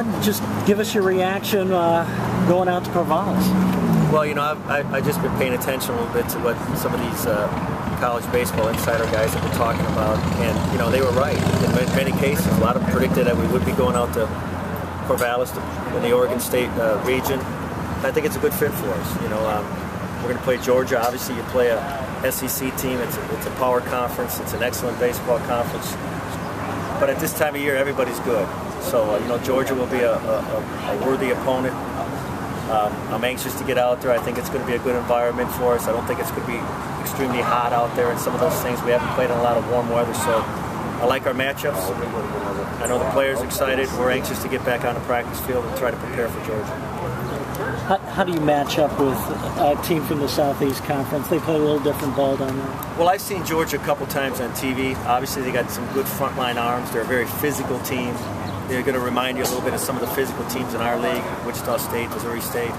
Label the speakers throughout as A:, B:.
A: said, just give us your reaction going out to Corvallis.
B: Well, you know, I've just been paying attention a little bit to what some of these college baseball insider guys have been talking about, and you know, they were right. In many cases, a lot of them predicted that we would be going out to Corvallis in the Oregon State region. I think it's a good fit for us. You know, we're going to play Georgia. Obviously, you play a SEC team. It's a power conference. It's an excellent baseball conference. But at this time of year, everybody's good. So, you know, Georgia will be a worthy opponent. I'm anxious to get out there. I think it's going to be a good environment for us. I don't think it's going to be extremely hot out there and some of those things. We haven't played in a lot of warm weather, so I like our matchups. I know the players are excited. We're anxious to get back on the practice field and try to prepare for Georgia.
A: How do you match up with a team from the Southeast Conference? They play a little different ball down there.
B: Well, I've seen Georgia a couple times on TV. Obviously, they got some good frontline arms. They're a very physical team. They're going to remind you a little bit of some of the physical teams in our league, Wichita State, Missouri State.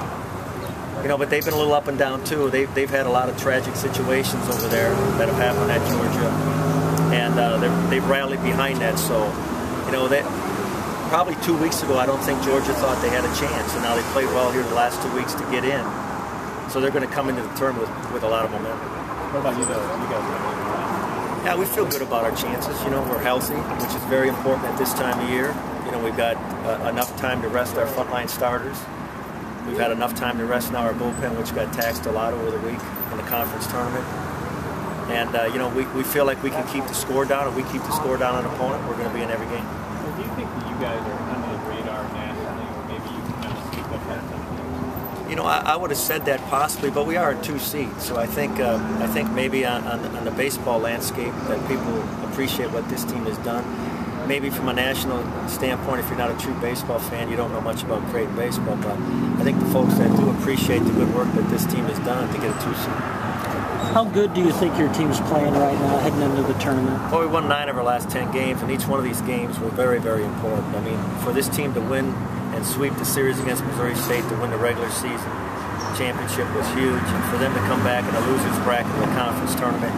B: You know, but they've been a little up and down too. They've had a lot of tragic situations over there that have happened at Georgia, and they've rallied behind that. So, you know, that probably 2 weeks ago, I don't think Georgia thought they had a chance, and now they played well here the last 2 weeks to get in. So they're going to come into the tournament with a lot of momentum.
C: What about you, though? You guys?
B: Yeah, we feel good about our chances. You know, we're healthy, which is very important at this time of year. You know, we've got enough time to rest our frontline starters. We've had enough time to rest now our bullpen, which got taxed a lot over the week in the conference tournament. And, you know, we feel like we can keep the score down. If we keep the score down on an opponent, we're going to be in every game.
C: Well, do you think that you guys are under the radar nationally, or maybe you can kind of speak up that something?
B: You know, I would have said that possibly, but we are a 2 seed. So I think maybe on the baseball landscape that people appreciate what this team has done. Maybe from a national standpoint, if you're not a true baseball fan, you don't know much about Creighton baseball, but I think the folks that do appreciate the good work that this team has done to get a 2 seed.
A: How good do you think your team's playing right now heading into the tournament?
B: Well, we won 9 of our last 10 games, and each one of these games were very, very important. I mean, for this team to win and sweep the series against Missouri State to win the regular season championship was huge, and for them to come back in a loser's bracket in the conference tournament,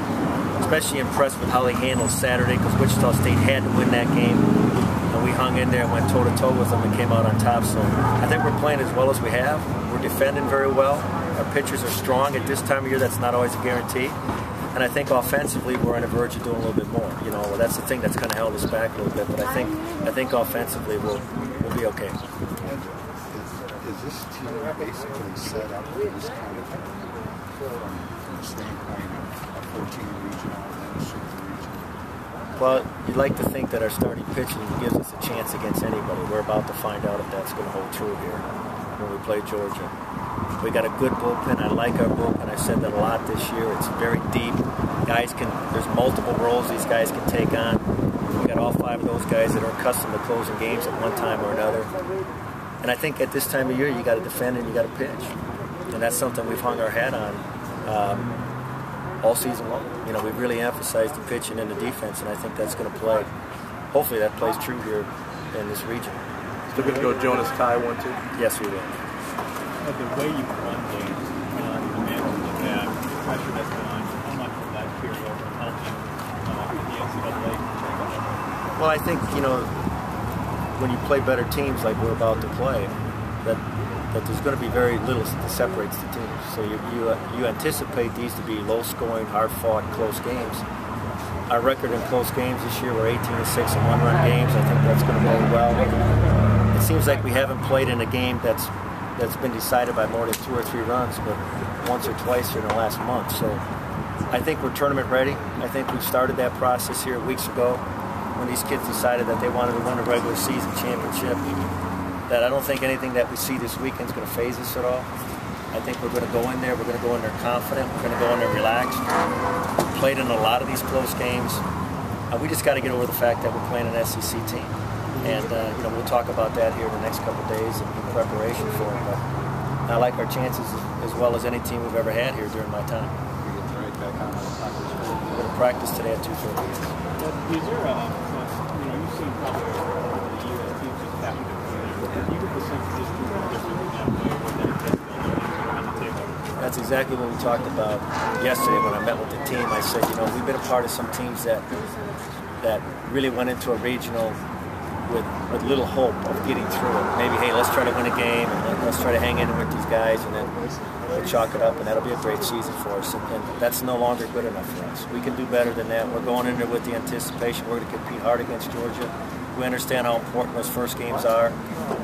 B: especially impressed with how they handled Saturday, because Wichita State had to win that game, and we hung in there and went toe-to-toe with them and came out on top. So I think we're playing as well as we have. We're defending very well. Our pitchers are strong at this time of year. That's not always a guarantee. And I think offensively we're on the verge of doing a little bit more. You know, that's the thing that's kind of held us back a little bit. But I think offensively we'll be okay.
D: Is this team basically set up for this kind of from the standpoint of 14 regional and super regional?
B: Well, you'd like to think that our starting pitching gives us a chance against anybody. We're about to find out if that's going to hold true here when we play Georgia. We got a good bullpen. I like our bullpen. I've said that a lot this year. It's very deep. There's multiple roles these guys can take on. We got all 5 of those guys that are accustomed to closing games at one time or another. And I think at this time of year, you got to defend and you got to pitch. And that's something we've hung our hat on all season long. You know, we've really emphasized the pitching and the defense, and I think that's going to play. Hopefully that plays true here in this region.
E: Still going to go Jonas Kai 1-2?
B: Yes, we will.
C: But the way you won games, the management of that, the pressure that's been on you, how much of that carry over and help you with the NCAA?
B: Well, I think, you know, when you play better teams like we're about to play, that there's going to be very little that separates the teams. So you anticipate these to be low-scoring, hard-fought, close games. Our record in close games this year, we're 18-6 in one-run games. I think that's going to bode well. It seems like we haven't played in a game that's been decided by more than 2 or 3 runs, but once or twice here in the last month. So I think we're tournament ready. I think we started that process here weeks ago when these kids decided that they wanted to win a regular season championship. That I don't think anything that we see this weekend is going to phase us at all. I think we're going to go in there. We're going to go in there confident. We're going to go in there relaxed. We played in a lot of these close games. We just got to get over the fact that we're playing an SEC team. And you know, we'll talk about that here in the next couple of days in preparation for it. But I like our chances as well as any team we've ever had here during my time.
D: We get right back on the practice.
B: We're going to practice today at 2:30.
C: Is there you've seen probably over the years teams just happen to you get the sense this team is different in that way where they're on the table?
B: That's exactly what we talked about yesterday when I met with the team. I said, you know, we've been a part of some teams that really went into a regional with little hope of getting through it. Maybe, hey, let's try to win a game, and let's try to hang in with these guys, and then we'll chalk it up, and that'll be a great season for us. And that's no longer good enough for us. We can do better than that. We're going in there with the anticipation we're going to compete hard against Georgia. We understand how important those first games are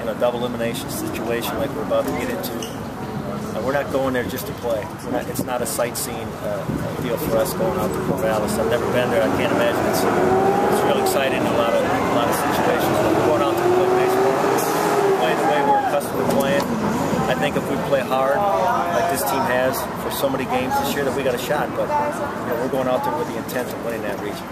B: in a double elimination situation like we're about to get into. We're not going there just to play. It's not a sightseeing deal for us going out to Corvallis. I've never been there. I can't imagine. It's real exciting in a lot of situations. But we're going out to play baseball, playing the way we're accustomed to playing. I think if we play hard, like this team has for so many games this year, that we got a shot. But we're going out there with the intent of winning that region.